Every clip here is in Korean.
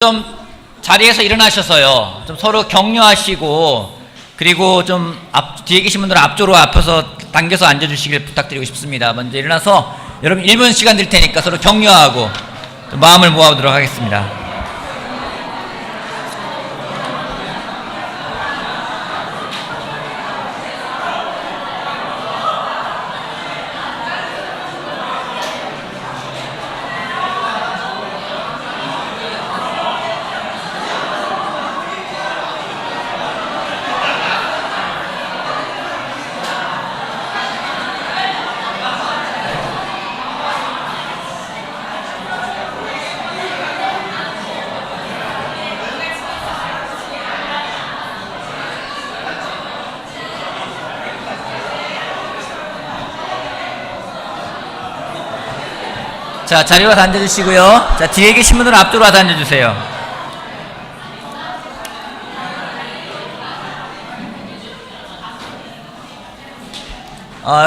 좀 자리에서 일어나셔서요. 좀 서로 격려하시고, 그리고 좀 뒤에 계신 분들은 앞쪽으로 앞에서 당겨서 앉아주시길 부탁드리고 싶습니다. 먼저 일어나서 여러분 1분 시간 드릴 테니까 서로 격려하고 좀 마음을 모아보도록 하겠습니다. 자, 자리로 와서 앉아주시고요. 자, 뒤에 계신 분들은 앞쪽으로 와서 앉아주세요.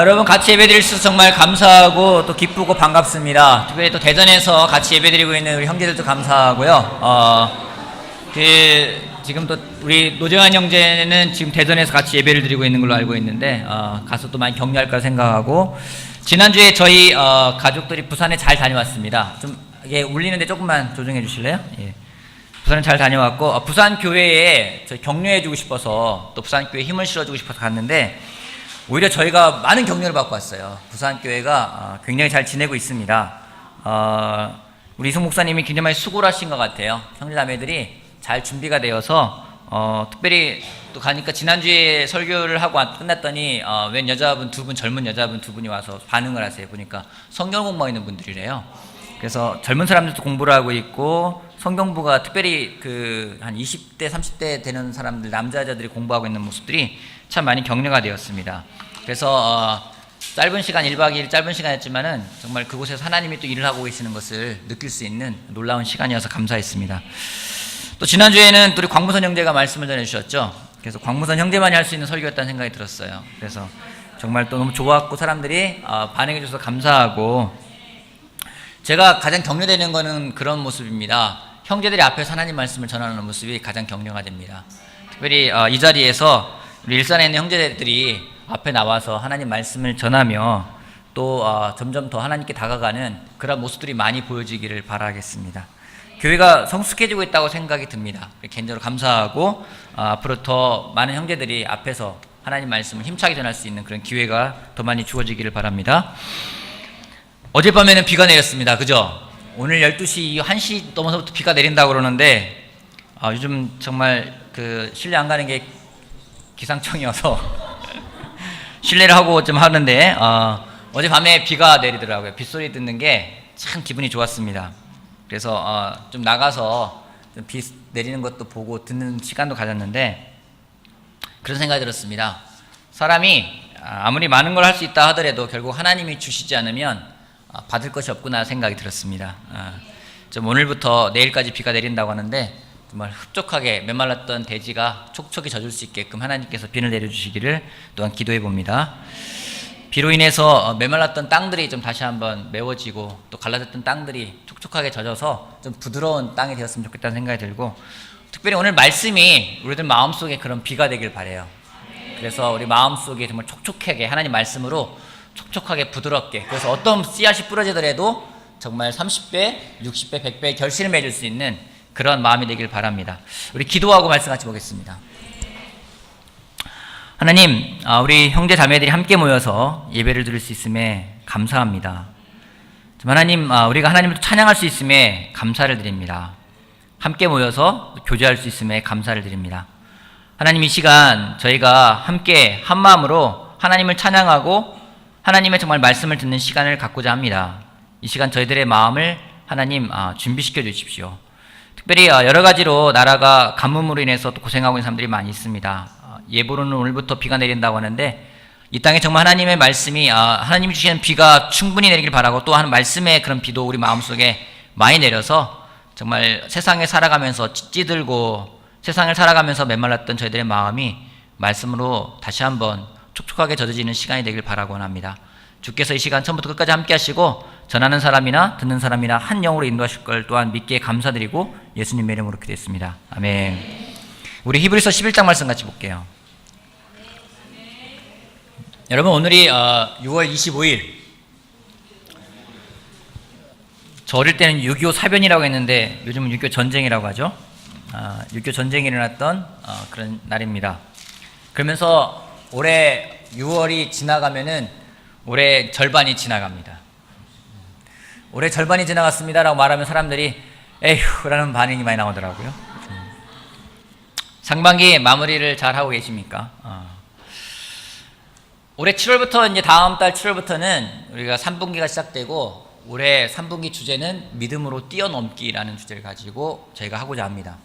여러분 같이 예배드릴 수 정말 감사하고 또 기쁘고 반갑습니다. 특별히 또 대전에서 같이 예배드리고 있는 우리 형제들도 감사하고요. 지금 또 우리 노재환 형제는 지금 대전에서 같이 예배를 드리고 있는 걸로 알고 있는데 가서 또 많이 격려할까 생각하고, 지난주에 저희 가족들이 부산에 잘 다녀왔습니다. 좀 이게 울리는데 조금만 조정해 주실래요? 예. 부산에 잘 다녀왔고, 부산 교회에 저희 격려해 주고 싶어서, 또 부산 교회에 힘을 실어 주고 싶어서 갔는데 오히려 저희가 많은 격려를 받고 왔어요. 부산 교회가 굉장히 잘 지내고 있습니다. 우리 이승 목사님이 굉장히 많이 수고를 하신 것 같아요. 형제자매들이 잘 준비가 되어서 특별히 또 가니까 지난주에 설교를 하고 끝났더니 웬 여자분 두 분, 젊은 여자분 두 분이 와서 반응을 하세요. 보니까 성경 공부하고 있는 분들이래요. 그래서 젊은 사람들도 공부를 하고 있고, 성경부가 특별히 한 20대, 30대 되는 사람들, 남자들이 공부하고 있는 모습들이 참 많이 격려가 되었습니다. 그래서 짧은 시간, 1박 2일 짧은 시간이었지만은 정말 그곳에서 하나님이 또 일을 하고 계시는 것을 느낄 수 있는 놀라운 시간이어서 감사했습니다. 또 지난주에는 우리 광무선 형제가 말씀을 전해주셨죠. 그래서 광무선 형제만이 할 수 있는 설교였다는 생각이 들었어요. 그래서 정말 또 너무 좋았고, 사람들이 반응해줘서 감사하고, 제가 가장 격려되는 거는 그런 모습입니다. 형제들이 앞에서 하나님 말씀을 전하는 모습이 가장 격려가 됩니다. 특별히 이 자리에서 우리 일산에 있는 형제들이 앞에 나와서 하나님 말씀을 전하며 또 점점 더 하나님께 다가가는 그런 모습들이 많이 보여지기를 바라겠습니다. 교회가 성숙해지고 있다고 생각이 듭니다. 개인적으로 감사하고, 앞으로 더 많은 형제들이 앞에서 하나님 말씀을 힘차게 전할 수 있는 그런 기회가 더 많이 주어지기를 바랍니다. 어젯밤에는 비가 내렸습니다. 그죠? 오늘 12시, 1시 넘어서부터 비가 내린다고 그러는데, 요즘 정말 실내 안 가는 게 기상청이어서 실내를 하고 좀 하는데, 어젯밤에 비가 내리더라고요. 빗소리 듣는 게 참 기분이 좋았습니다. 그래서 좀 나가서 좀 비 내리는 것도 보고 듣는 시간도 가졌는데, 그런 생각이 들었습니다. 사람이 아무리 많은 걸 할 수 있다 하더라도 결국 하나님이 주시지 않으면 받을 것이 없구나 생각이 들었습니다. 좀 오늘부터 내일까지 비가 내린다고 하는데 정말 흡족하게 메말랐던 대지가 촉촉이 젖을 수 있게끔 하나님께서 비를 내려주시기를 또한 기도해 봅니다. 비로 인해서 메말랐던 땅들이 좀 다시 한번 메워지고, 또 갈라졌던 땅들이 촉촉하게 젖어서 좀 부드러운 땅이 되었으면 좋겠다는 생각이 들고, 특별히 오늘 말씀이 우리들 마음속에 그런 비가 되길 바라요. 그래서 우리 마음속에 정말 촉촉하게 하나님 말씀으로 촉촉하게 부드럽게, 그래서 어떤 씨앗이 뿌려지더라도 정말 30배, 60배, 100배의 결실을 맺을 수 있는 그런 마음이 되길 바랍니다. 우리 기도하고 말씀 같이 보겠습니다. 하나님, 우리 형제 자매들이 함께 모여서 예배를 드릴 수 있음에 감사합니다. 하나님, 우리가 하나님을 찬양할 수 있음에 감사를 드립니다. 함께 모여서 교제할 수 있음에 감사를 드립니다. 하나님, 이 시간 저희가 함께 한 마음으로 하나님을 찬양하고 하나님의 정말 말씀을 듣는 시간을 갖고자 합니다. 이 시간 저희들의 마음을 하나님 준비시켜 주십시오. 특별히 여러 가지로 나라가 가뭄으로 인해서 또 고생하고 있는 사람들이 많이 있습니다. 예보로는 오늘부터 비가 내린다고 하는데, 이 땅에 정말 하나님의 말씀이 하나님이 주시는 비가 충분히 내리길 바라고, 또 하는 말씀의 그런 비도 우리 마음속에 많이 내려서 정말 세상에 살아가면서 찌들고 세상을 살아가면서 메말랐던 저희들의 마음이 말씀으로 다시 한번 촉촉하게 젖어지는 시간이 되길 바라곤 합니다. 주께서 이 시간 처음부터 끝까지 함께 하시고 전하는 사람이나 듣는 사람이나 한 영으로 인도하실 걸 또한 믿기에 감사드리고 예수님의 이름으로 기도했습니다. 아멘. 우리 히브리서 11장 말씀 같이 볼게요. 여러분, 오늘이 6월 25일. 저 어릴 때는 6.25 사변이라고 했는데 요즘은 6.25 전쟁이라고 하죠. 6.25 전쟁이 일어났던 그런 날입니다. 그러면서 올해 6월이 지나가면은 올해 절반이 지나갑니다. 올해 절반이 지나갔습니다 라고 말하면 사람들이 에휴 라는 반응이 많이 나오더라고요. 상반기 마무리를 잘 하고 계십니까? 올해 7월부터 이제 다음 달 7월부터는 우리가 3분기가 시작되고 올해 3분기 주제는 믿음으로 뛰어넘기라는 주제를 가지고 저희가 하고자 합니다.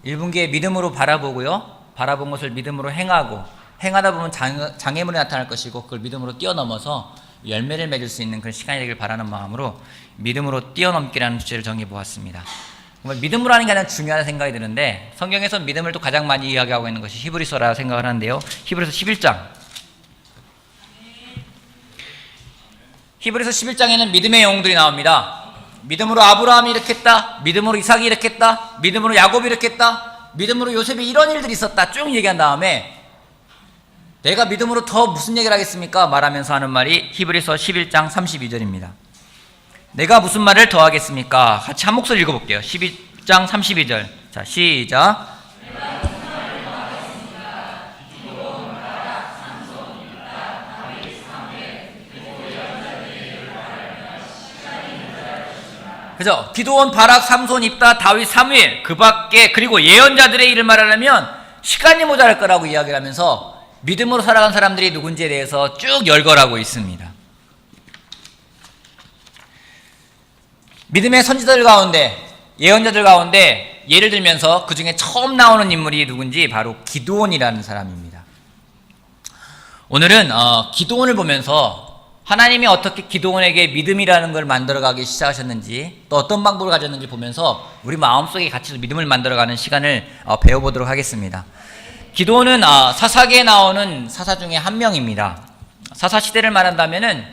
1분기에 믿음으로 바라보고요. 바라본 것을 믿음으로 행하고 행하다 보면 장애물이 나타날 것이고 그걸 믿음으로 뛰어넘어서 열매를 맺을 수 있는 그런 시간이 되길 바라는 마음으로 믿음으로 뛰어넘기라는 주제를 정해 보았습니다. 정말 믿음으로 하는 게 가장 중요하다는 생각이 드는데 성경에서 믿음을 또 가장 많이 이야기하고 있는 것이 히브리서라 생각을 하는데요. 히브리서 11장. 히브리서 11장에는 믿음의 영웅들이 나옵니다. 믿음으로 아브라함이 이렇게 했다. 믿음으로 이삭이 이렇게 했다. 믿음으로 야곱이 이렇게 했다. 믿음으로 요셉이 이런 일들이 있었다. 쭉 얘기한 다음에 내가 믿음으로 더 무슨 얘기를 하겠습니까? 말하면서 하는 말이 히브리서 11장 32절입니다. 내가 무슨 말을 더 하겠습니까? 같이 한 목소리 읽어볼게요. 12장 32절. 자, 시작. 그죠? 기드온, 바락, 삼손, 입다, 다윗, 사무엘 그 밖에 그리고 예언자들의 일을 말하려면 시간이 모자랄 거라고 이야기를 하면서 믿음으로 살아간 사람들이 누군지에 대해서 쭉 열거하고 있습니다. 믿음의 선지자들 가운데 예언자들 가운데 예를 들면서 그 중에 처음 나오는 인물이 누군지 바로 기드온이라는 사람입니다. 오늘은 기드온을 보면서 하나님이 어떻게 기드온에게 믿음이라는 걸 만들어가기 시작하셨는지 또 어떤 방법을 가졌는지 보면서 우리 마음속에 같이 믿음을 만들어가는 시간을 배워보도록 하겠습니다. 기드온은 사사기에 나오는 사사 중에 한 명입니다. 사사 시대를 말한다면은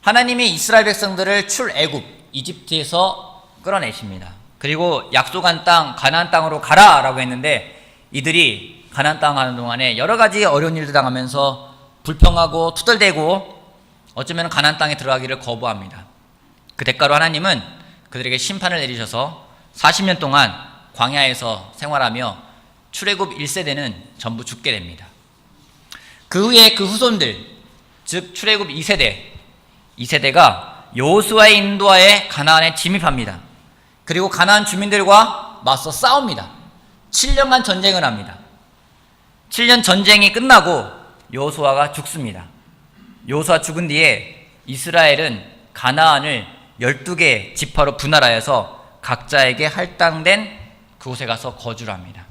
하나님이 이스라엘 백성들을 출애굽 이집트에서 끌어내십니다. 그리고 약속한 땅 가나안 땅으로 가라라고 했는데 이들이 가나안 땅 가는 동안에 여러 가지 어려운 일들 당하면서 불평하고 투덜대고 어쩌면 가나안 땅에 들어가기를 거부합니다. 그 대가로 하나님은 그들에게 심판을 내리셔서 40년 동안 광야에서 생활하며 출애굽 1세대는 전부 죽게 됩니다. 그 후에 그 후손들, 즉 출애굽 2세대가 여호수아의 인도하에 가나안에 진입합니다. 그리고 가나안 주민들과 맞서 싸웁니다. 7년간 전쟁을 합니다. 7년 전쟁이 끝나고 여호수아가 죽습니다. 여호수아 죽은 뒤에 이스라엘은 가나안을 12개 지파로 분할하여서 각자에게 할당된 그곳에 가서 거주를 합니다.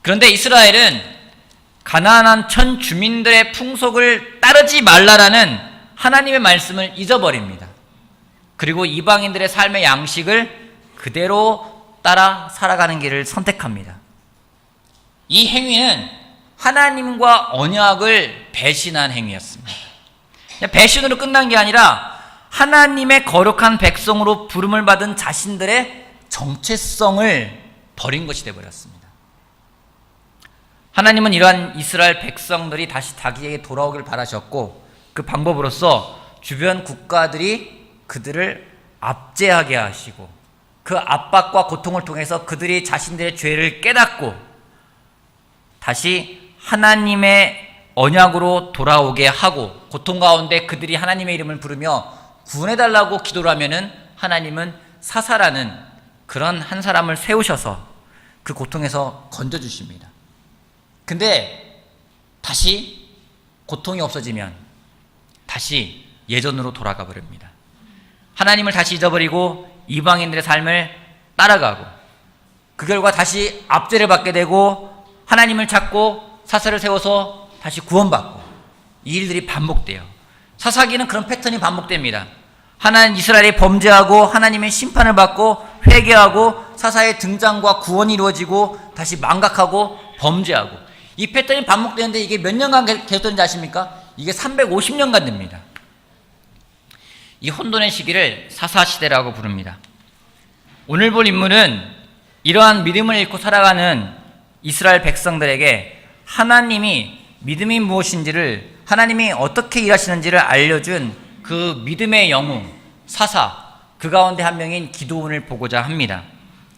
그런데 이스라엘은 가나안 천 주민들의 풍속을 따르지 말라라는 하나님의 말씀을 잊어버립니다. 그리고 이방인들의 삶의 양식을 그대로 따라 살아가는 길을 선택합니다. 이 행위는 하나님과 언약을 배신한 행위였습니다. 배신으로 끝난 게 아니라 하나님의 거룩한 백성으로 부름을 받은 자신들의 정체성을 버린 것이 되어버렸습니다. 하나님은 이러한 이스라엘 백성들이 다시 자기에게 돌아오길 바라셨고 그 방법으로서 주변 국가들이 그들을 압제하게 하시고 그 압박과 고통을 통해서 그들이 자신들의 죄를 깨닫고 다시 하나님의 언약으로 돌아오게 하고 고통 가운데 그들이 하나님의 이름을 부르며 구원해달라고 기도를 하면은 하나님은 사사라는 그런 한 사람을 세우셔서 그 고통에서 건져주십니다. 근데 다시 고통이 없어지면 다시 예전으로 돌아가 버립니다. 하나님을 다시 잊어버리고 이방인들의 삶을 따라가고 그 결과 다시 압제를 받게 되고 하나님을 찾고 사사를 세워서 다시 구원받고 이 일들이 반복돼요. 사사기는 그런 패턴이 반복됩니다. 하나님 이스라엘이 범죄하고 하나님의 심판을 받고 회개하고 사사의 등장과 구원이 이루어지고 다시 망각하고 범죄하고 이 패턴이 반복되는데 이게 몇 년간 계속되는지 아십니까? 이게 350년간 됩니다. 이 혼돈의 시기를 사사시대라고 부릅니다. 오늘 볼 인물은 이러한 믿음을 잃고 살아가는 이스라엘 백성들에게 하나님이 믿음이 무엇인지를, 하나님이 어떻게 일하시는지를 알려준 그 믿음의 영웅 사사, 그 가운데 한 명인 기드온을 보고자 합니다.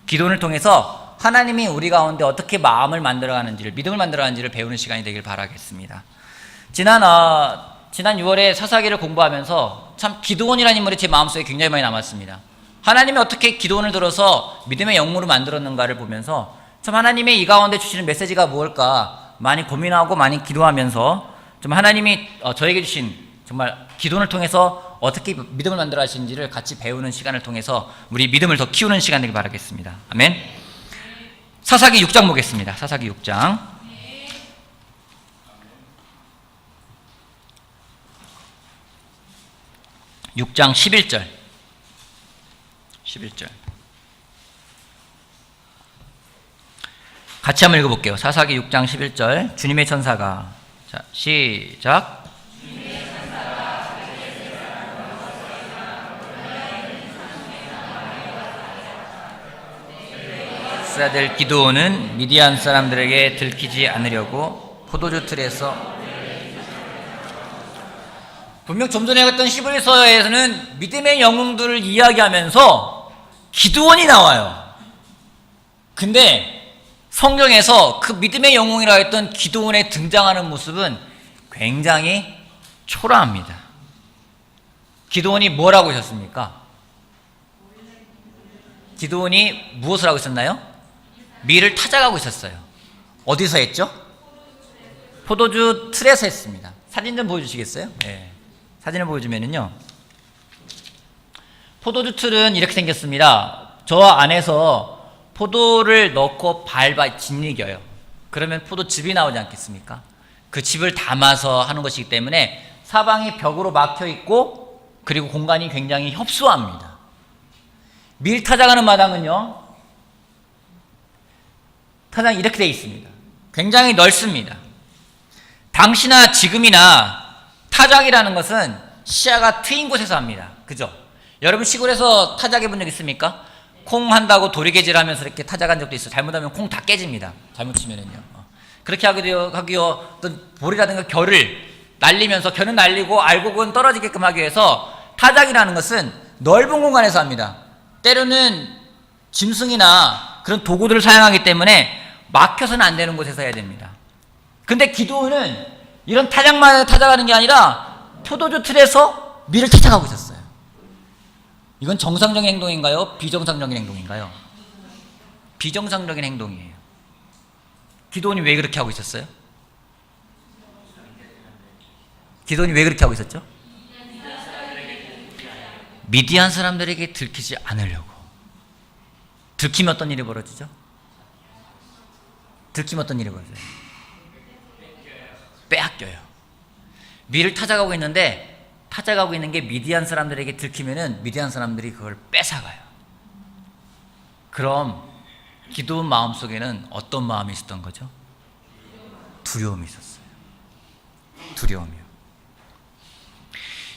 기드온을 통해서 하나님이 우리 가운데 어떻게 마음을 만들어가는지를, 믿음을 만들어가는지를 배우는 시간이 되길 바라겠습니다. 지난 6월에 사사기를 공부하면서 참 기드온이라는 인물이 제 마음속에 굉장히 많이 남았습니다. 하나님이 어떻게 기드온을 들어서 믿음의 영웅으로 만들었는가를 보면서 참 하나님의 이 가운데 주시는 메시지가 무엇일까 많이 고민하고 많이 기도하면서 좀 하나님이 저에게 주신 정말 기도를 통해서 어떻게 믿음을 만들어 하시는지를 같이 배우는 시간을 통해서 우리 믿음을 더 키우는 시간 되길 바라겠습니다. 아멘. 사사기 6장 보겠습니다. 사사기 6장 6장 11절 같이 한번 읽어볼게요. 사사기 6장 11절 주님의 천사가, 자 시작. 아들 기드온은 미디안 사람들에게 들키지 않으려고 포도주 틀에서, 분명 좀 전에 했던 히브리서에서는 믿음의 영웅들을 이야기하면서 기드온이 나와요. 근데 성경에서 그 믿음의 영웅이라 했던 기드온의 등장하는 모습은 굉장히 초라합니다. 기드온이 뭘 하고 있었습니까? 기드온이 무엇을 하고 있었나요? 밀을 타작하고 있었어요. 어디서 했죠? 포도주 틀에서 했습니다. 사진 좀 보여주시겠어요? 네. 사진을 보여주면은요, 포도주 틀은 이렇게 생겼습니다. 저 안에서 포도를 넣고 짓이겨요. 그러면 포도즙이 나오지 않겠습니까? 그 즙을 담아서 하는 것이기 때문에 사방이 벽으로 막혀 있고, 그리고 공간이 굉장히 협소합니다. 밀 타작하는 마당은요, 타작이 이렇게 되어 있습니다. 굉장히 넓습니다. 당시나 지금이나 타작이라는 것은 시야가 트인 곳에서 합니다. 그죠? 여러분 시골에서 타작해 본 적 있습니까? 콩 한다고 도리개질 하면서 이렇게 타작한 적도 있어요. 잘못하면 콩 다 깨집니다. 잘못 치면은요. 그렇게 하기요, 어떤 볼이라든가 겨를 날리면서, 겨는 날리고 알곡은 떨어지게끔 하기 위해서 타작이라는 것은 넓은 공간에서 합니다. 때로는 짐승이나 그런 도구들을 사용하기 때문에 막혀서는 안 되는 곳에서 해야 됩니다. 근데 기드온은 이런 타작만 타작하는 게 아니라 포도주 틀에서 밀을 타작하고 있었어요. 이건 정상적인 행동인가요? 비정상적인 행동인가요? 비정상적인 행동이에요. 기드온이 왜 그렇게 하고 있었어요? 기드온이 왜 그렇게 하고 있었죠? 미디안 사람들에게 들키지 않으려고. 들키면 어떤 일이 벌어지죠? 들키면 어떤 일이 벌어져요? 빼앗겨요. 밀을 타작하고 있는데, 타작하고 있는 게 미디안 사람들에게 들키면은 미디안 사람들이 그걸 뺏어가요. 그럼 기드온 마음속에는 어떤 마음이 있었던 거죠? 두려움이 있었어요. 두려움이요.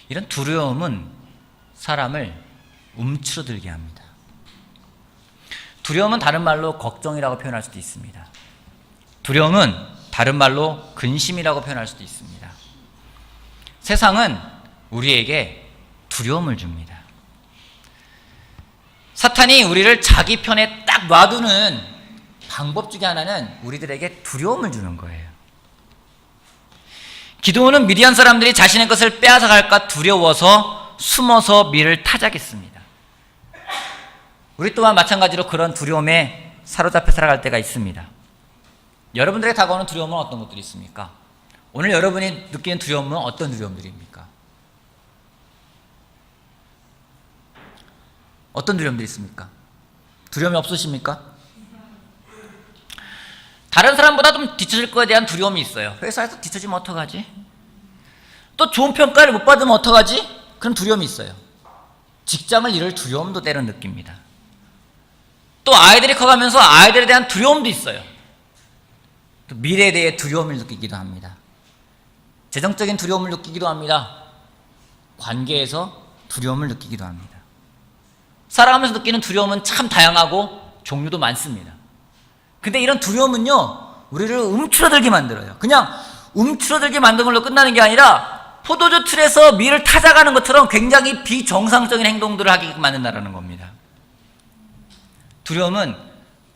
이런 두려움은 사람을 움츠러들게 합니다. 두려움은 다른 말로 걱정이라고 표현할 수도 있습니다. 두려움은 다른 말로 근심이라고 표현할 수도 있습니다. 세상은 우리에게 두려움을 줍니다. 사탄이 우리를 자기 편에 딱 놔두는 방법 중에 하나는 우리들에게 두려움을 주는 거예요. 기드온은 미디안 사람들이 자신의 것을 빼앗아갈까 두려워서 숨어서 밀을 타작했습니다. 우리 또한 마찬가지로 그런 두려움에 사로잡혀 살아갈 때가 있습니다. 여러분들에게 다가오는 두려움은 어떤 것들이 있습니까? 오늘 여러분이 느끼는 두려움은 어떤 두려움들입니까? 어떤 두려움들이 있습니까? 두려움이 없으십니까? 다른 사람보다 좀 뒤처질 거에 대한 두려움이 있어요. 회사에서 뒤처지면 어떡하지? 또 좋은 평가를 못 받으면 어떡하지? 그런 두려움이 있어요. 직장을 잃을 두려움도 때론 느낍니다. 또 아이들이 커가면서 아이들에 대한 두려움도 있어요. 또 미래에 대해 두려움을 느끼기도 합니다. 재정적인 두려움을 느끼기도 합니다. 관계에서 두려움을 느끼기도 합니다. 살아가면서 느끼는 두려움은 참 다양하고 종류도 많습니다. 근데 이런 두려움은요, 우리를 움츠러들게 만들어요. 그냥 움츠러들게 만드는 걸로 끝나는 게 아니라 포도주 틀에서 밀을 타작하는 것처럼 굉장히 비정상적인 행동들을 하게 만든다는 겁니다. 두려움은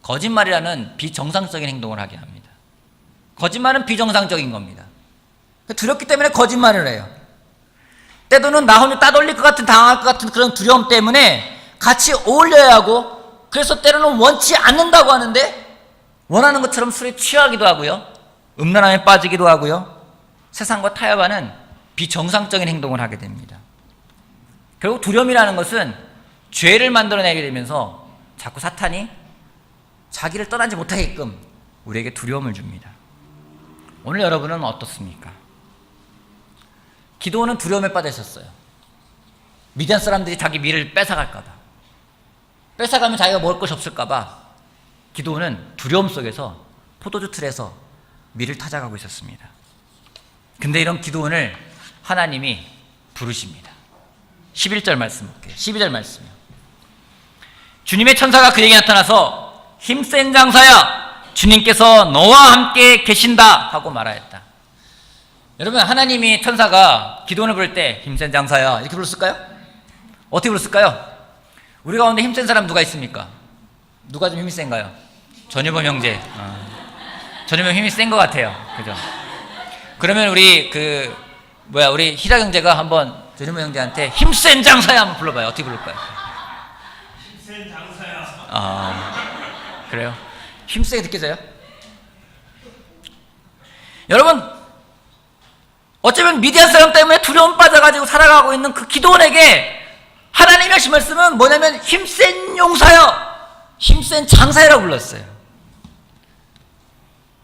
거짓말이라는 비정상적인 행동을 하게 합니다. 거짓말은 비정상적인 겁니다. 두렵기 때문에 거짓말을 해요. 때로는 나 혼자 따돌릴 것 같은, 당할 것 같은 그런 두려움 때문에 같이 어울려야 하고, 그래서 때로는 원치 않는다고 하는데 원하는 것처럼 술에 취하기도 하고요, 음란함에 빠지기도 하고요, 세상과 타협하는 비정상적인 행동을 하게 됩니다. 결국 두려움이라는 것은 죄를 만들어내게 되면서 자꾸 사탄이 자기를 떠나지 못하게끔 우리에게 두려움을 줍니다. 오늘 여러분은 어떻습니까? 기드온은 두려움에 빠졌었어요. 미디안 사람들이 자기 밀을 뺏어갈까봐, 뺏어가면 자기가 먹을 것이 없을까봐 기드온은 두려움 속에서 포도주 틀에서 밀을 타작하고 있었습니다. 근데 이런 기드온을 하나님이 부르십니다. 11절 말씀 볼게요. 12절 말씀이요. 주님의 천사가 그에게 나타나서 힘센 장사야, 주님께서 너와 함께 계신다 하고 말하였다. 여러분, 하나님이 천사가 기드온을 부를 때 힘센 장사야 이렇게 불렀을까요? 어떻게 불렀을까요? 우리 가운데 힘센 사람 누가 있습니까? 누가 좀 힘이 센가요? 전유범 형제. 전유범 힘이 센 것 같아요. 그죠? 그러면 우리 우리 희락 형제가 한번 전유범 형제한테 힘센 장사야 한번 불러봐요. 어떻게 부를까요? 힘센 장사야. 그래요? 힘세게 느껴져요? 여러분, 어쩌면 미디안 사람 때문에 두려움 빠져가지고 살아가고 있는 그 기드온에게 하나님이 하신 말씀은 뭐냐면 힘센 용사여, 힘센 장사여라고 불렀어요.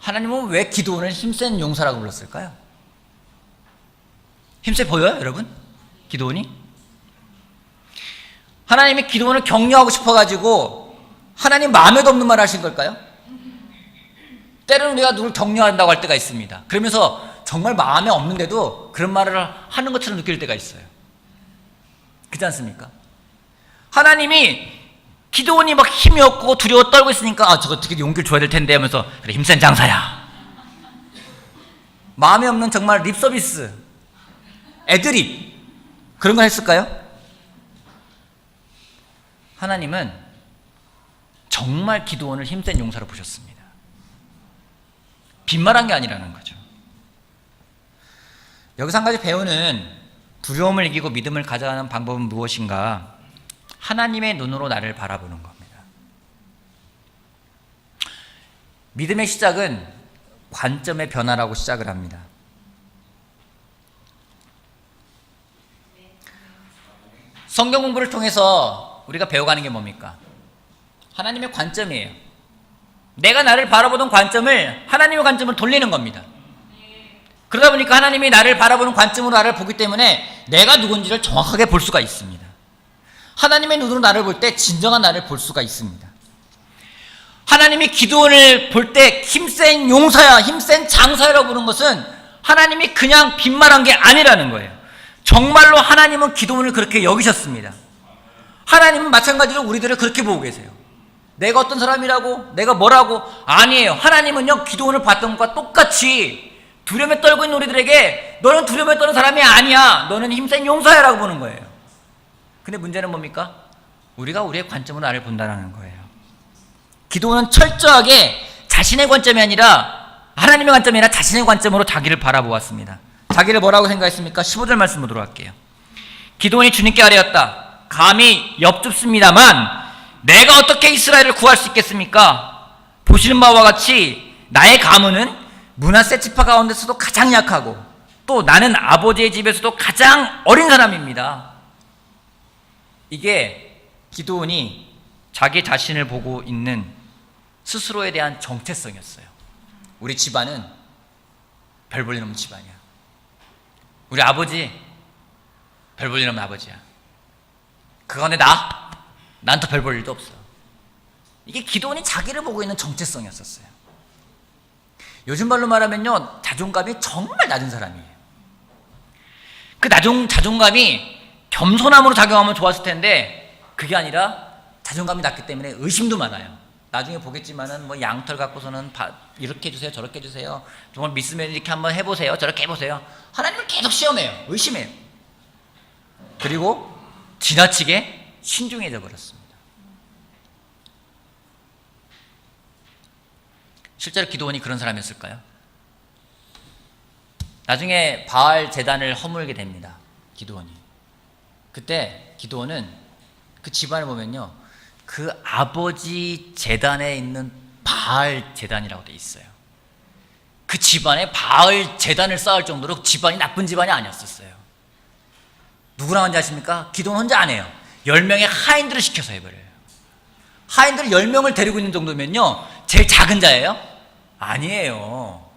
하나님은 왜 기드온을 힘센 용사라고 불렀을까요? 힘세 보여요, 여러분? 기드온이? 하나님이 기드온을 격려하고 싶어가지고 하나님 마음에도 없는 말을 하신 걸까요? 때로는 우리가 누굴 격려한다고 할 때가 있습니다. 그러면서 정말 마음에 없는데도 그런 말을 하는 것처럼 느낄 때가 있어요. 그렇지 않습니까? 하나님이 기드온이 막 힘이 없고 두려워 떨고 있으니까 저거 어떻게 용기를 줘야 될 텐데 하면서 그래, 힘센 장사야. 마음에 없는 정말 립서비스, 애드립, 그런 걸 했을까요? 하나님은 정말 기드온을 힘센 용사로 보셨습니다. 빈말한 게 아니라는 거죠. 여기서 한 가지 배우는 두려움을 이기고 믿음을 가져가는 방법은 무엇인가? 하나님의 눈으로 나를 바라보는 겁니다. 믿음의 시작은 관점의 변화라고 시작을 합니다. 성경 공부를 통해서 우리가 배워가는 게 뭡니까? 하나님의 관점이에요. 내가 나를 바라보던 관점을 하나님의 관점으로 돌리는 겁니다. 그러다 보니까 하나님이 나를 바라보는 관점으로 나를 보기 때문에 내가 누군지를 정확하게 볼 수가 있습니다. 하나님의 눈으로 나를 볼 때 진정한 나를 볼 수가 있습니다. 하나님이 기드온을 볼 때 힘센 용사야, 힘센 장사야라고 부르는 것은 하나님이 그냥 빈말한 게 아니라는 거예요. 정말로 하나님은 기드온을 그렇게 여기셨습니다. 하나님은 마찬가지로 우리들을 그렇게 보고 계세요. 내가 어떤 사람이라고, 내가 뭐라고, 아니에요. 하나님은요, 기드온을 봤던 것과 똑같이 두려움에 떨고 있는 우리들에게 너는 두려움에 떠는 사람이 아니야, 너는 힘센 용사야 라고 보는 거예요. 근데 문제는 뭡니까? 우리가 우리의 관점으로 나를 본다는 거예요. 기드온은 철저하게 자신의 관점이 아니라 하나님의 관점이 아니라 자신의 관점으로 자기를 바라보았습니다. 자기를 뭐라고 생각했습니까? 15절 말씀 보도록 할게요. 기드온이 주님께 아뢰었다. 감히 엽줍습니다만 내가 어떻게 이스라엘을 구할 수 있겠습니까? 보시는 바와 같이 나의 가문은 므낫세 지파 가운데서도 가장 약하고 또 나는 아버지의 집에서도 가장 어린 사람입니다. 이게 기드온이 자기 자신을 보고 있는 스스로에 대한 정체성이었어요. 우리 집안은 별 볼 일 없는 집안이야. 우리 아버지 별 볼 일 없는 아버지야. 그건데 난 더 별 볼 일도 없어. 이게 기드온이 자기를 보고 있는 정체성이었었어요. 요즘 말로 말하면요, 자존감이 정말 낮은 사람이에요. 그 자존감이 겸손함으로 작용하면 좋았을 텐데 그게 아니라 자존감이 낮기 때문에 의심도 많아요. 나중에 보겠지만은 뭐 양털 갖고서는 이렇게 해주세요, 저렇게 해주세요. 정말 믿으면 이렇게 한번 해보세요, 저렇게 해보세요. 하나님을 계속 시험해요, 의심해요. 그리고 지나치게 신중해져 버렸습니다. 실제로 기드온이 그런 사람이었을까요? 나중에 바알 제단을 허물게 됩니다. 기드온이. 그때 기드온은 그 집안을 보면요, 그 아버지 제단에 있는 바알 제단이라고 돼 있어요. 그 집안에 바알 제단을 쌓을 정도로 집안이 나쁜 집안이 아니었었어요. 누구랑 한지 아십니까? 기드온 혼자 안 해요. 10명의 하인들을 시켜서 해버려요. 하인들 10명을 데리고 있는 정도면요, 제일 작은 자예요? 아니에요.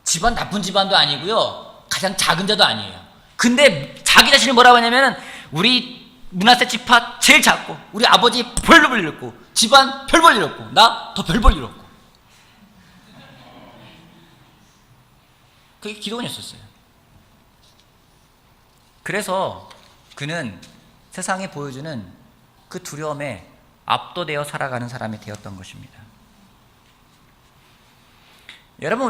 집안 나쁜 집안도 아니고요, 가장 작은 자도 아니에요. 근데 자기 자신을 뭐라고 하냐면은 우리 므낫세 지파 제일 작고, 우리 아버지 별로 볼 일 없고, 집안 별 볼 일 없고, 나 더 별 볼 일 없고. 그게 기드온이었어요. 그래서 그는 세상에 보여주는 그 두려움에 압도되어 살아가는 사람이 되었던 것입니다. 여러분,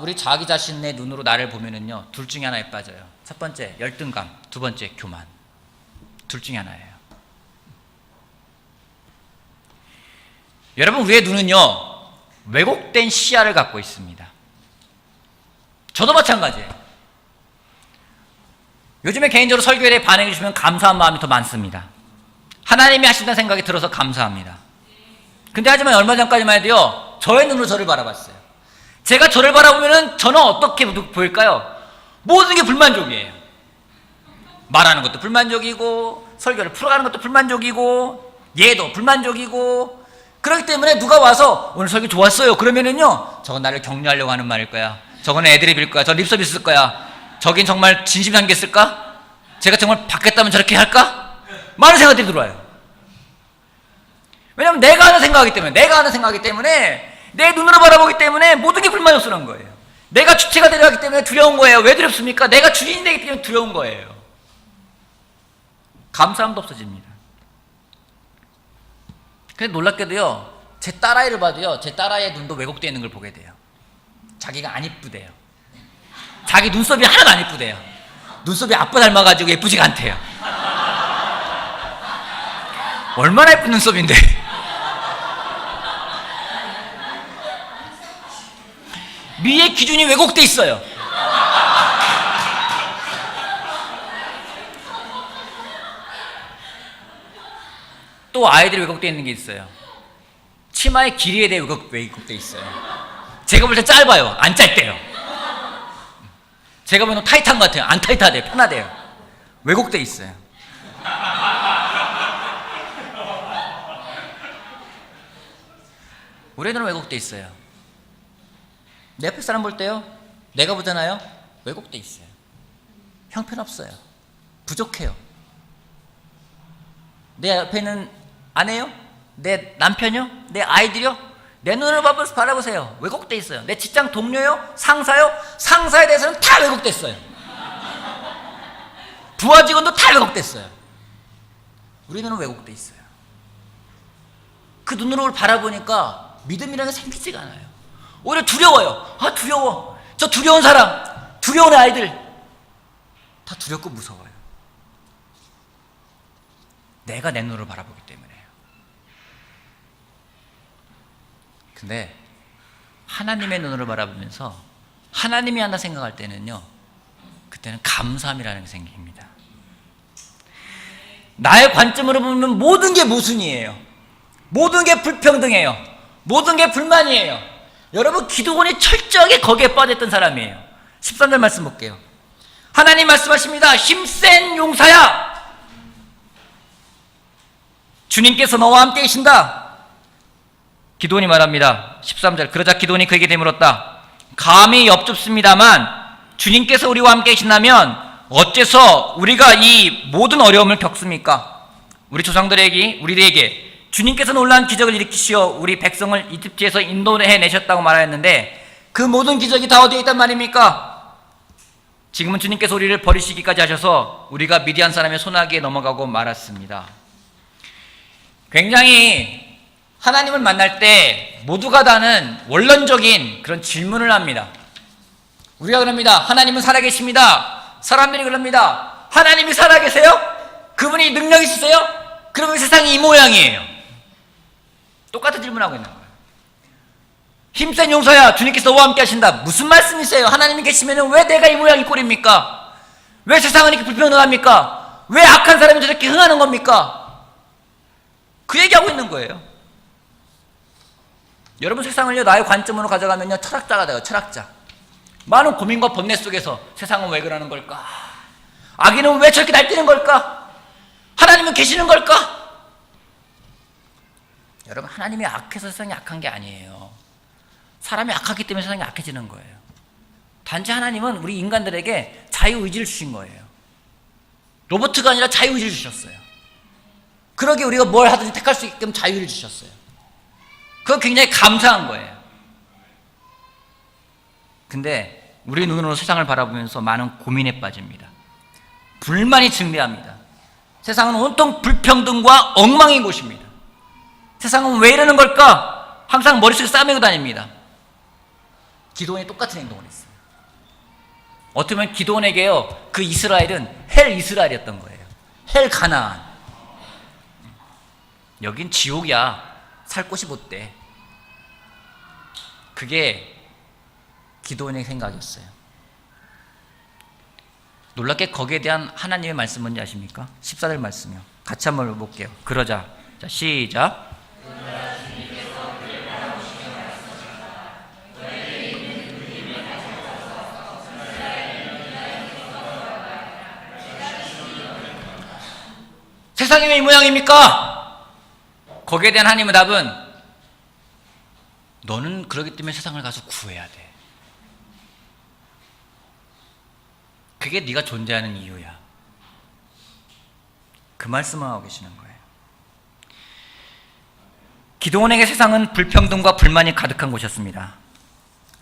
우리 자기 자신의 눈으로 나를 보면은요, 둘 중에 하나에 빠져요. 첫 번째 열등감, 두 번째 교만. 둘 중에 하나예요. 여러분, 우리의 눈은요, 왜곡된 시야를 갖고 있습니다. 저도 마찬가지예요. 요즘에 개인적으로 설교에 대해 반응해 주시면 감사한 마음이 더 많습니다. 하나님이 하신다는 생각이 들어서 감사합니다. 근데 하지만 얼마 전까지만 해도요, 저의 눈으로 저를 바라봤어요. 제가 저를 바라보면은 저는 어떻게 보일까요? 모든 게 불만족이에요. 말하는 것도 불만족이고, 설교를 풀어가는 것도 불만족이고, 얘도 불만족이고. 그렇기 때문에 누가 와서 오늘 설교 좋았어요 그러면은요, 저건 나를 격려하려고 하는 말일 거야, 저건 애드립일 거야, 저 립서비스일 거야, 저긴 정말 진심 담겼을까? 제가 정말 받겠다면 저렇게 할까? 많은 생각들이 들어와요. 왜냐하면 내가 하는 생각이기 때문에 내 눈으로 바라보기 때문에 모든 게 불만족스러운 거예요. 내가 주체가 되려기 때문에 두려운 거예요. 왜 두렵습니까? 내가 주인이 되기 때문에 두려운 거예요. 감사함도 없어집니다. 근데 놀랍게도요, 제 딸아이를 봐도요, 제 딸아이의 눈도 왜곡되어 있는 걸 보게 돼요. 자기가 안 이쁘대요. 자기 눈썹이 하나도 안 이쁘대요. 눈썹이 아빠 닮아가지고 예쁘지가 않대요. 얼마나 예쁜 눈썹인데. 미의 기준이 왜곡돼 있어요. 또 아이들이 왜곡되어 있는 게 있어요. 치마의 길이에 대해 왜곡되어 있어요. 제가 볼 때 짧아요. 안 짧대요. 제가 보면 타이트한 것 같아요. 안 타이트하대요. 편하대요. 왜곡되어 있어요. 우리 애들은 왜곡되어 있어요. 내 옆에 사람 볼 때요, 내가 보잖아요, 왜곡되어 있어요. 형편없어요. 부족해요. 내 옆에는 아내요? 내 남편이요? 내 아이들이요? 내 눈으로 바라보세요. 왜곡돼 있어요. 내 직장 동료요? 상사요? 상사에 대해서는 다 왜곡됐어요. 부하 직원도 다 왜곡됐어요. 우리 눈은 왜곡돼 있어요. 그 눈으로 바라보니까 믿음이라는 게 생기지가 않아요. 오히려 두려워요. 아, 두려워. 저 두려운 사람, 두려운 아이들, 다 두렵고 무서워요. 내가 내 눈으로 바라보기 때문에요. 근데 하나님의 눈으로 바라보면서 하나님이 하나 생각할 때는요, 그때는 감사함이라는 게 생깁니다. 나의 관점으로 보면 모든 게 모순이에요. 모든 게 불평등해요. 모든 게 불만이에요. 여러분, 기드온이 철저하게 거기에 빠졌던 사람이에요. 13절 말씀 볼게요. 하나님 말씀하십니다. 힘센 용사야, 주님께서 너와 함께 계신다. 기드온이 말합니다. 13절. 그러자 기드온이 그에게 되물었다. 감히 엽줍습니다만 주님께서 우리와 함께 계신다면 어째서 우리가 이 모든 어려움을 겪습니까? 우리 조상들에게, 우리에게 주님께서 놀라운 기적을 일으키시어 우리 백성을 이집트에서 인도해 내셨다고 말하였는데 그 모든 기적이 다 어디에 있단 말입니까? 지금은 주님께서 우리를 버리시기까지 하셔서 우리가 미디안 사람의 손아귀에 넘어가고 말았습니다. 굉장히 하나님을 만날 때 모두가 다는 원론적인 그런 질문을 합니다. 우리가 그럽니다. 하나님은 살아계십니다. 사람들이 그럽니다. 하나님이 살아계세요? 그분이 능력 있으세요? 그러면 세상이 이 모양이에요. 똑같은 질문하고 있는 거예요. 힘센 용서야, 주님께서 너와 함께 하신다. 무슨 말씀이세요? 하나님이 계시면 왜 내가 이 모양 이 꼴입니까? 왜 세상은 이렇게 불평등합니까? 왜 악한 사람이 저렇게 흥하는 겁니까? 그 얘기하고 있는 거예요. 여러분, 세상을요 나의 관점으로 가져가면요 철학자가 돼요. 철학자. 많은 고민과 번뇌 속에서 세상은 왜 그러는 걸까? 악인은 왜 저렇게 날뛰는 걸까? 하나님은 계시는 걸까? 여러분, 하나님이 악해서 세상이 악한 게 아니에요. 사람이 악하기 때문에 세상이 악해지는 거예요. 단지 하나님은 우리 인간들에게 자유의지를 주신 거예요. 로봇가 아니라 자유의지를 주셨어요. 그러기에 우리가 뭘 하든지 택할 수 있게끔 자유를 주셨어요. 그건 굉장히 감사한 거예요. 근데 우리 눈으로 세상을 바라보면서 많은 고민에 빠집니다. 불만이 증대합니다. 세상은 온통 불평등과 엉망인 곳입니다. 세상은 왜 이러는 걸까? 항상 머릿속에 싸매고 다닙니다. 기도원이 똑같은 행동을 했어요. 어떻게 보면 기도원에게요 그 이스라엘은 헬 이스라엘이었던 거예요. 헬 가나안. 여긴 지옥이야. 살 곳이 못돼. 그게 기도원의 생각이었어요. 놀랍게 거기에 대한 하나님의 말씀 뭔지 아십니까? 14절 말씀이요. 같이 한번 볼게요. 그러자. 자, 시작. 세상이 왜 이 모양입니까? 거기에 대한 하나님의 답은 너는 그러기 때문에 세상을 가서 구해야 돼. 그게 네가 존재하는 이유야. 그 말씀을 하고 계시는 거예요. 기도원에게 세상은 불평등과 불만이 가득한 곳이었습니다.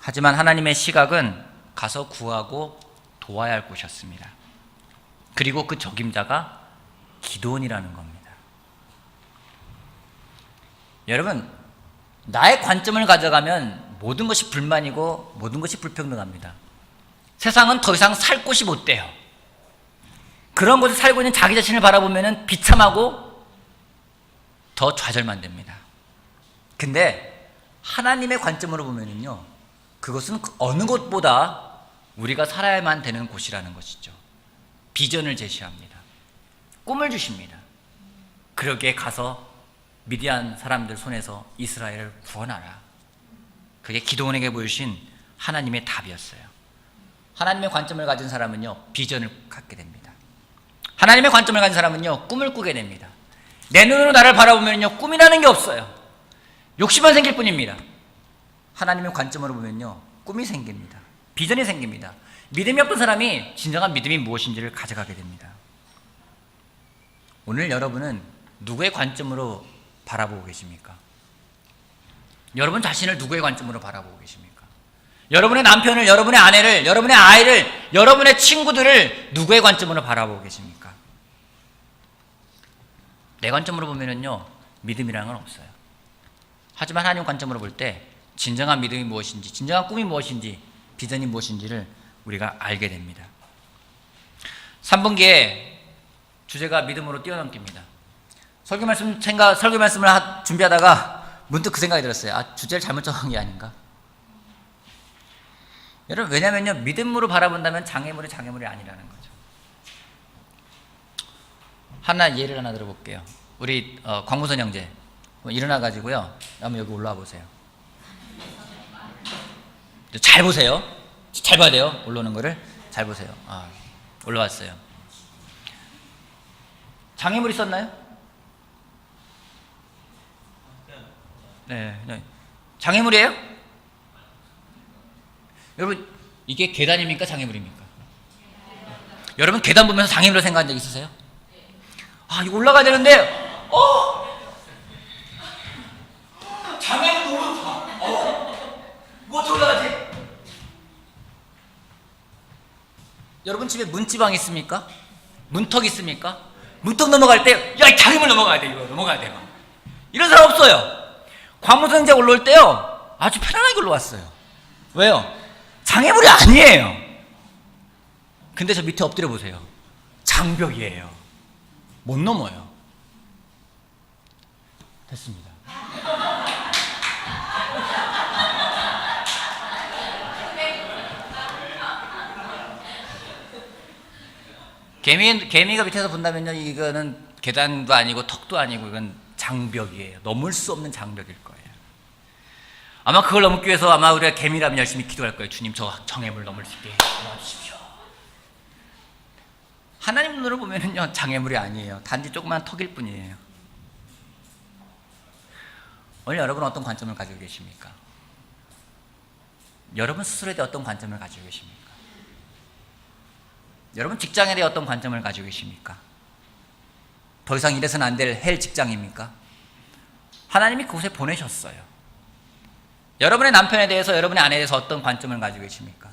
하지만 하나님의 시각은 가서 구하고 도와야 할 곳이었습니다. 그리고 그 적임자가 기도원이라는 겁니다. 여러분, 나의 관점을 가져가면 모든 것이 불만이고 모든 것이 불평등합니다. 세상은 더 이상 살 곳이 못 돼요. 그런 곳에 살고 있는 자기 자신을 바라보면 비참하고 더 좌절만 됩니다. 근데 하나님의 관점으로 보면요, 그것은 어느 곳보다 우리가 살아야만 되는 곳이라는 것이죠. 비전을 제시합니다. 꿈을 주십니다. 그러기에 가서 미디안 사람들 손에서 이스라엘을 구원하라. 그게 기도원에게 보여주신 하나님의 답이었어요. 하나님의 관점을 가진 사람은요 비전을 갖게 됩니다. 하나님의 관점을 가진 사람은요 꿈을 꾸게 됩니다. 내 눈으로 나를 바라보면요 꿈이라는 게 없어요. 욕심만 생길 뿐입니다. 하나님의 관점으로 보면요 꿈이 생깁니다. 비전이 생깁니다. 믿음이 없던 사람이 진정한 믿음이 무엇인지를 가져가게 됩니다. 오늘 여러분은 누구의 관점으로 바라보고 계십니까? 여러분 자신을 누구의 관점으로 바라보고 계십니까? 여러분의 남편을, 여러분의 아내를, 여러분의 아이를, 여러분의 친구들을 누구의 관점으로 바라보고 계십니까? 내 관점으로 보면은요 믿음이라는 건 없어요. 하지만 하나님 관점으로 볼 때 진정한 믿음이 무엇인지, 진정한 꿈이 무엇인지, 비전이 무엇인지를 우리가 알게 됩니다. 3분기에 주제가 믿음으로 뛰어넘기입니다. 설교 말씀을 준비하다가 문득 그 생각이 들었어요. 주제를 잘못 정한 게 아닌가? 여러분, 왜냐면요 믿음으로 바라본다면 장애물이 아니라는 거죠. 예를 하나 들어볼게요. 우리 광무선 형제 일어나 가지고요 한번 여기 올라와 보세요. 잘 보세요. 잘 봐야 돼요. 올라오는 거를 잘 보세요. 올라왔어요. 장애물 있었나요? 네. 장애물이에요? 여러분, 이게 계단입니까? 장애물입니까? 여러분, 계단 보면서 장애물을 생각한 적 있으세요? 이거 올라가야 되는데, 장애물 너무 높아. 뭐 어떻게 올라가지? 여러분 집에 문지방 있습니까? 문턱 있습니까? 문턱 넘어갈 때, 야, 장애물 넘어가야 돼, 이거 넘어가야 돼. 이런 사람 없어요. 관무성자 올라올 때요, 아주 편안하게 올라왔어요. 왜요? 장애물이 아니에요. 근데 저 밑에 엎드려 보세요. 장벽이에요. 못 넘어요. 됐습니다. 개미가 밑에서 본다면요, 이거는 계단도 아니고 턱도 아니고 이건 장벽이에요. 넘을 수 없는 장벽일 거예요. 아마 그걸 넘기 위해서 아마 우리가 개미라면 열심히 기도할 거예요. 주님, 저 장애물 넘을 수 있게 도와주십시오. 하나님 눈으로 보면은요, 장애물이 아니에요. 단지 조그만 턱일 뿐이에요. 오늘 여러분 어떤 관점을 가지고 계십니까? 여러분 스스로에 대해 어떤 관점을 가지고 계십니까? 여러분 직장에 대해 어떤 관점을 가지고 계십니까? 더 이상 이래서는 안 될 헬 직장입니까? 하나님이 그곳에 보내셨어요. 여러분의 남편에 대해서, 여러분의 아내에 대해서 어떤 관점을 가지고 계십니까?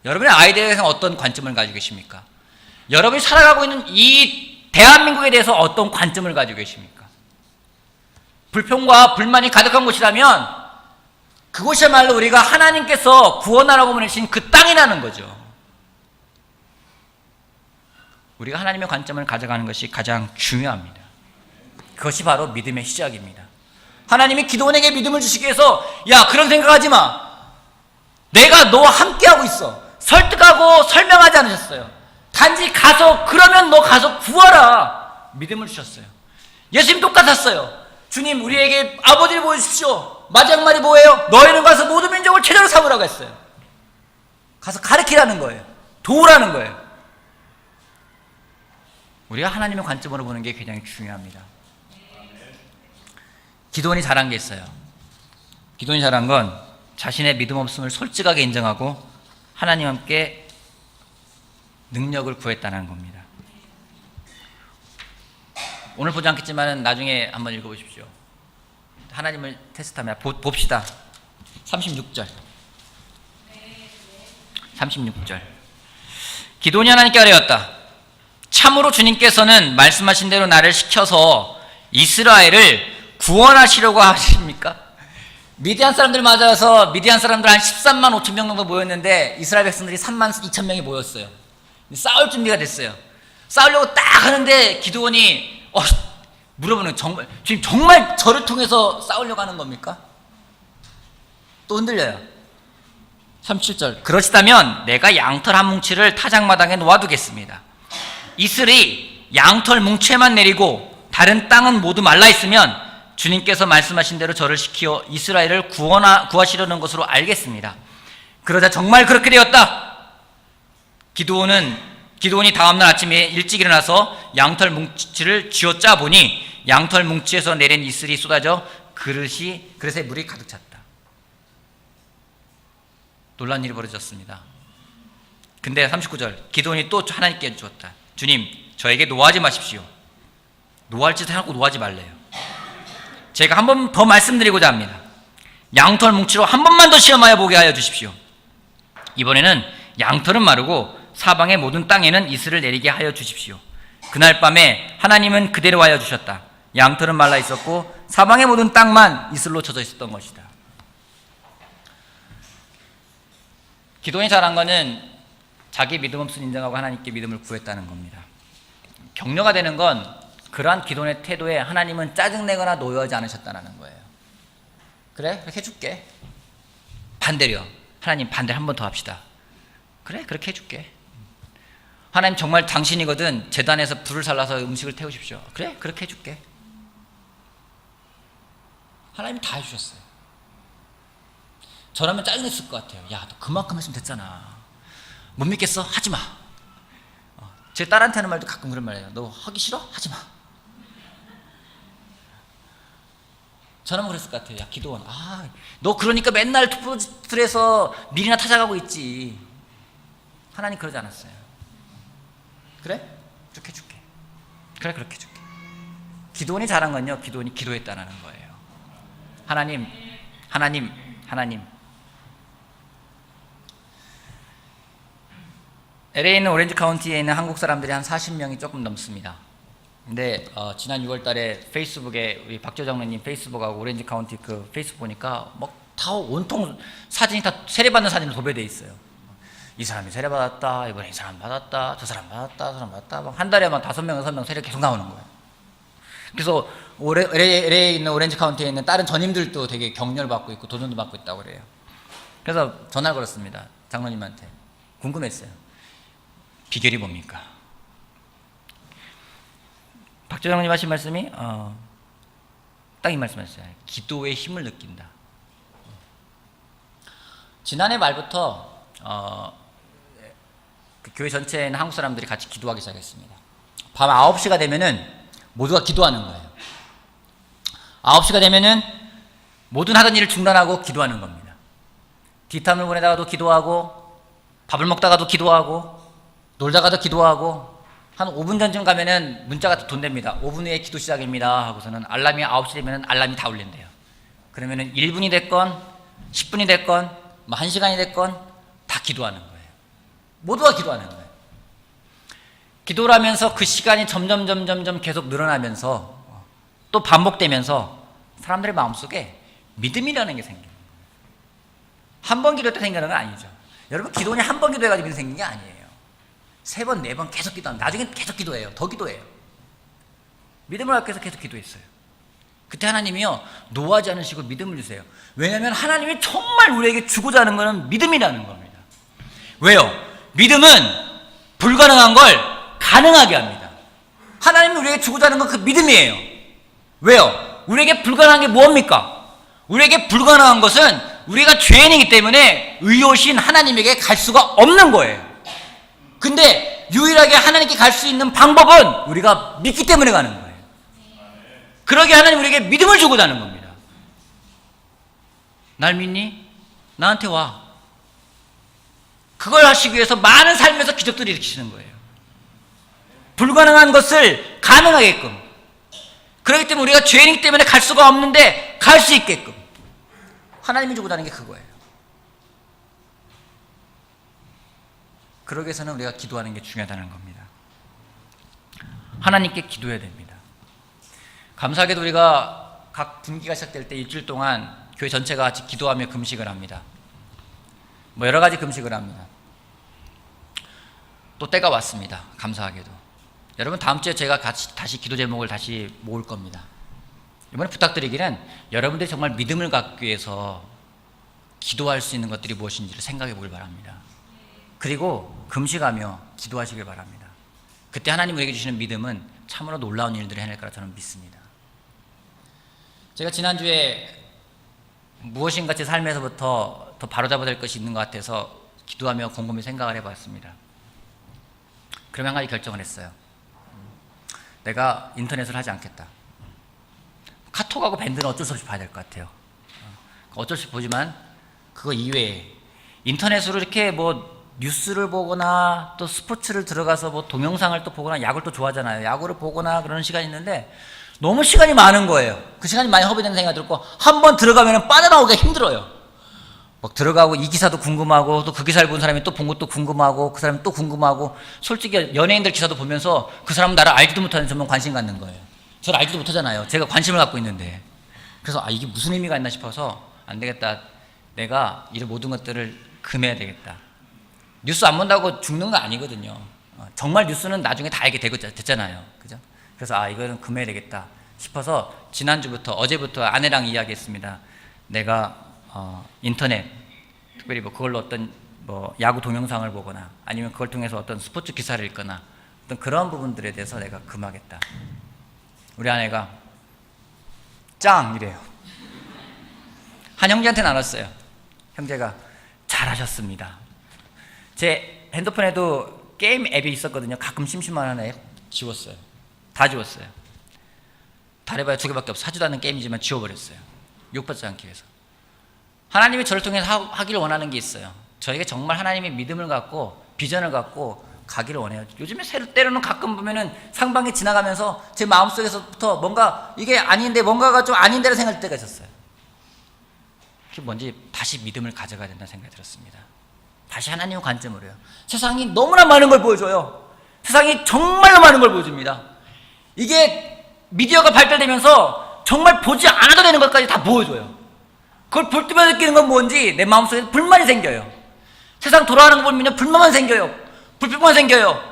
여러분의 아이에 대해서 어떤 관점을 가지고 계십니까? 여러분이 살아가고 있는 이 대한민국에 대해서 어떤 관점을 가지고 계십니까? 불평과 불만이 가득한 곳이라면 그곳이야말로 우리가 하나님께서 구원하라고 보내신 그 땅이라는 거죠. 우리가 하나님의 관점을 가져가는 것이 가장 중요합니다. 그것이 바로 믿음의 시작입니다. 하나님이 기도원에게 믿음을 주시기 위해서, 야, 그런 생각하지 마. 내가 너와 함께하고 있어. 설득하고 설명하지 않으셨어요. 단지 가서, 그러면 너 가서 구하라. 믿음을 주셨어요. 예수님 똑같았어요. 주님, 우리에게 아버지를 보여주십시오. 마지막 말이 뭐예요? 너희는 가서 모든 민족을 제자로 삼으라고 했어요. 가서 가르치라는 거예요. 도우라는 거예요. 우리가 하나님의 관점으로 보는 게 굉장히 중요합니다. 기도원이 잘한 게 있어요. 기도원이 잘한 건 자신의 믿음 없음을 솔직하게 인정하고 하나님 함께 능력을 구했다는 겁니다. 오늘 보지 않겠지만 나중에 한번 읽어보십시오. 하나님을 테스트하며 봅시다. 36절. 기도원이 하나님께 아뢰었다. 참으로 주님께서는 말씀하신 대로 나를 시켜서 이스라엘을 구원하시려고 하십니까? 미디안 사람들 맞아서 미디안 사람들 한 13만 5천 명 정도 모였는데 이스라엘 백성들이 3만 2천 명이 모였어요. 싸울 준비가 됐어요. 싸우려고 딱 하는데 기드온이 물어보는, 주님 정말 저를 통해서 싸우려고 하는 겁니까? 또 흔들려요. 37절. 그러시다면 내가 양털 한 뭉치를 타작마당에 놓아두겠습니다. 이슬이 양털 뭉치에만 내리고 다른 땅은 모두 말라있으면 주님께서 말씀하신 대로 저를 시켜 이스라엘을 구하시려는 것으로 알겠습니다. 그러자 정말 그렇게 되었다. 기드온이 다음날 아침에 일찍 일어나서 양털 뭉치를 쥐어짜 보니 양털 뭉치에서 내린 이슬이 쏟아져 그릇에 물이 가득 찼다. 놀란 일이 벌어졌습니다. 근데 39절. 기드온이 또 하나님께 주었다. 주님, 저에게 노하지 마십시오. 노할 짓 해놓고 노하지 말래요. 제가 한 번 더 말씀드리고자 합니다. 양털 뭉치로 한 번만 더 시험하여 보게 하여 주십시오. 이번에는 양털은 마르고 사방의 모든 땅에는 이슬을 내리게 하여 주십시오. 그날 밤에 하나님은 그대로 하여 주셨다. 양털은 말라 있었고 사방의 모든 땅만 이슬로 젖어 있었던 것이다. 기도원이 잘한 거는 자기 믿음 없음 인정하고 하나님께 믿음을 구했다는 겁니다. 격려가 되는 건 그러한 기도원의 태도에 하나님은 짜증내거나 노여하지 않으셨다는 거예요. 그래? 그렇게 해줄게. 반대로 하나님 반대 한 번 더 합시다. 그래? 그렇게 해줄게. 하나님 정말 당신이거든 제단에서 불을 살라서 음식을 태우십시오. 그래? 그렇게 해줄게. 하나님이 다 해주셨어요. 저라면 짜증냈을 것 같아요. 야, 너 그만큼 했으면 됐잖아. 못 믿겠어? 하지 마. 제 딸한테 하는 말도 가끔 그런 말이에요. 너 하기 싫어? 하지 마. 저라면 그랬을 것 같아요. 야, 기도원, 너 그러니까 맨날 투표틀에서 밀이나 타작하고 있지. 하나님 그러지 않았어요. 그래? 그렇게 해줄게. 그래, 그렇게 해줄게. 기도원이 잘한 건요, 기도원이 기도했다는 거예요. 하나님. LA에 있는 오렌지 카운티에 있는 한국 사람들이 한 40명이 조금 넘습니다. 근데 지난 6월 달에 페이스북에 우리 박조 장로님 페이스북하고 오렌지 카운티 그 페이스북 보니까 막 다 온통 사진이 다 세례받는 사진으로 도배돼 있어요. 이 사람이 세례받았다, 이번에 이 사람 받았다, 저 사람 받았다, 저 사람 받았다, 막 한 달에만 5명, 6명 세례 계속 나오는 거예요. 그래서 LA에 있는 오렌지 카운티에 있는 다른 전임들도 되게 격려를 받고 있고 도전도 받고 있다고 그래요. 그래서 전화를 걸었습니다. 장로님한테. 궁금했어요. 비결이 뭡니까? 박조 장로님 하신 말씀이 딱 이 말씀하셨어요. 기도의 힘을 느낀다. 지난해 말부터 그 교회 전체에 있는 한국 사람들이 같이 기도하기 시작했습니다. 밤 9시가 되면은 모두가 기도하는 거예요. 9시가 되면은 모든 하던 일을 중단하고 기도하는 겁니다. 뒷담을 보내다가도 기도하고, 밥을 먹다가도 기도하고, 놀다가도 기도하고, 한 5분 전쯤 가면은 문자가 돈답니다. 5분 후에 기도 시작입니다 하고서는 알람이 9시 되면은 알람이 다 울린대요. 그러면은 1분이 됐건 10분이 됐건 뭐 1시간이 됐건 다 기도하는 거예요. 모두가 기도하는 거예요. 기도를 하면서 그 시간이 점점 계속 늘어나면서 또 반복되면서 사람들의 마음속에 믿음이라는 게 생겨요. 한 번 기도할 때 생기는 건 아니죠. 여러분 기도원이 한 번 기도해가지고 믿음 생긴 게 아니에요. 3번, 4번 계속 기도합니다. 나중에 계속 기도해요. 더 기도해요. 믿음을 갖기 위해서 계속 기도했어요. 그때 하나님이요 노하지 않으시고 믿음을 주세요. 왜냐하면 하나님이 정말 우리에게 주고자 하는 것은 믿음이라는 겁니다. 왜요? 믿음은 불가능한 걸 가능하게 합니다. 하나님이 우리에게 주고자 하는 건 그 믿음이에요. 왜요? 우리에게 불가능한 게 뭡니까? 우리에게 불가능한 것은 우리가 죄인이기 때문에 의로우신 하나님에게 갈 수가 없는 거예요. 근데 유일하게 하나님께 갈 수 있는 방법은 우리가 믿기 때문에 가는 거예요. 그러게 하나님 우리에게 믿음을 주고자 하는 겁니다. 날 믿니? 나한테 와. 그걸 하시기 위해서 많은 삶에서 기적들을 일으키시는 거예요. 불가능한 것을 가능하게끔. 그렇기 때문에 우리가 죄인이기 때문에 갈 수가 없는데 갈 수 있게끔 하나님이 주고자 하는 게 그거예요. 그러기 위해서는 우리가 기도하는 게 중요하다는 겁니다. 하나님께 기도해야 됩니다. 감사하게도 우리가 각 분기가 시작될 때 일주일 동안 교회 전체가 같이 기도하며 금식을 합니다. 뭐 여러 가지 금식을 합니다. 또 때가 왔습니다. 감사하게도. 여러분 다음 주에 제가 다시 기도 제목을 다시 모을 겁니다. 이번에 부탁드리기는 여러분들이 정말 믿음을 갖기 위해서 기도할 수 있는 것들이 무엇인지를 생각해 보길 바랍니다. 그리고 금식하며 기도하시길 바랍니다. 그때 하나님 우리에게 주시는 믿음은 참으로 놀라운 일들을 해낼 거라 저는 믿습니다. 제가 지난주에 무엇인가 제 삶에서부터 더 바로잡아야 될 것이 있는 것 같아서 기도하며 곰곰이 생각을 해봤습니다. 그럼 한 가지 결정을 했어요. 내가 인터넷을 하지 않겠다. 카톡하고 밴드는 어쩔 수 없이 봐야 될 것 같아요. 어쩔 수 없이 보지만 그거 이외에 인터넷으로 이렇게 뭐 뉴스를 보거나 또 스포츠를 들어가서 뭐 동영상을 또 보거나 야구를 또 좋아하잖아요. 야구를 보거나 그런 시간이 있는데 너무 시간이 많은 거예요. 그 시간이 많이 허비되는 생각이 들고 한 번 들어가면 빠져나오기가 힘들어요. 막 들어가고 이 기사도 궁금하고 또 그 기사를 본 사람이 또 본 것도 궁금하고 그 사람이 또 궁금하고 솔직히 연예인들 기사도 보면서 그 사람은 나를 알지도 못하는 점만 관심 갖는 거예요. 저를 알지도 못하잖아요. 제가 관심을 갖고 있는데. 그래서 이게 무슨 의미가 있나 싶어서 안 되겠다. 내가 이 모든 것들을 금해야 되겠다. 뉴스 안 본다고 죽는 거 아니거든요. 정말 뉴스는 나중에 다 알게 됐잖아요. 그죠? 그래서 이거는 금해야 되겠다 싶어서 지난주부터 어제부터 아내랑 이야기했습니다. 내가 인터넷 특별히 뭐 그걸로 어떤 뭐 야구 동영상을 보거나 아니면 그걸 통해서 어떤 스포츠 기사를 읽거나 어떤 그런 부분들에 대해서 내가 금하겠다. 우리 아내가 짱 이래요. 한 형제한테 나눴어요. 형제가 잘하셨습니다. 제 핸드폰에도 게임 앱이 있었거든요. 가끔 심심한 앱 지웠어요. 다 지웠어요. 달해봐야 2개밖에 없어. 하지도 않는 게임이지만 지워버렸어요. 욕받지 않기 위해서. 하나님이 저를 통해서 하기를 원하는 게 있어요. 저에게 정말 하나님의 믿음을 갖고 비전을 갖고 가기를 원해요. 요즘에 때로는 가끔 보면은 상방이 지나가면서 제 마음속에서부터 뭔가 이게 아닌데 뭔가가 좀 아닌데라는 생각이 들 때가 있었어요. 그게 뭔지 다시 믿음을 가져가야 된다는 생각이 들었습니다. 다시 하나님의 관점으로 해요. 세상이 너무나 많은 걸 보여줘요. 세상이 정말로 많은 걸 보여줍니다. 이게 미디어가 발달되면서 정말 보지 않아도 되는 것까지 다 보여줘요. 그걸 볼 때마다 느끼는 건 뭔지 내 마음속에 불만이 생겨요. 세상 돌아가는 거 보면 불만만 생겨요. 불평만 생겨요.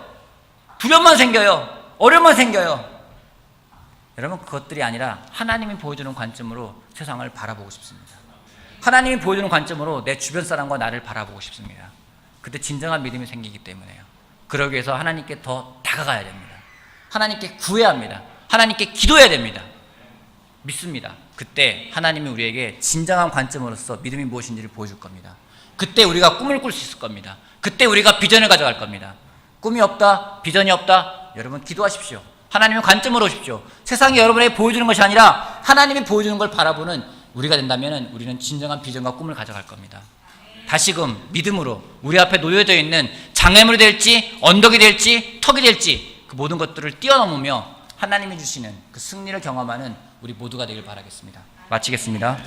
두려움만 생겨요. 어려움만 생겨요. 여러분, 그것들이 아니라 하나님이 보여주는 관점으로 세상을 바라보고 싶습니다. 하나님이 보여주는 관점으로 내 주변 사람과 나를 바라보고 싶습니다. 그때 진정한 믿음이 생기기 때문에요. 그러기 위해서 하나님께 더 다가가야 됩니다. 하나님께 구해야 합니다. 하나님께 기도해야 됩니다. 믿습니다. 그때 하나님이 우리에게 진정한 관점으로서 믿음이 무엇인지를 보여줄 겁니다. 그때 우리가 꿈을 꿀 수 있을 겁니다. 그때 우리가 비전을 가져갈 겁니다. 꿈이 없다, 비전이 없다, 여러분 기도하십시오. 하나님의 관점으로 오십시오. 세상이 여러분에게 보여주는 것이 아니라 하나님이 보여주는 걸 바라보는 우리가 된다면 우리는 진정한 비전과 꿈을 가져갈 겁니다. 다시금 믿음으로 우리 앞에 놓여져 있는 장애물이 될지 언덕이 될지 턱이 될지 그 모든 것들을 뛰어넘으며 하나님이 주시는 그 승리를 경험하는 우리 모두가 되길 바라겠습니다. 마치겠습니다.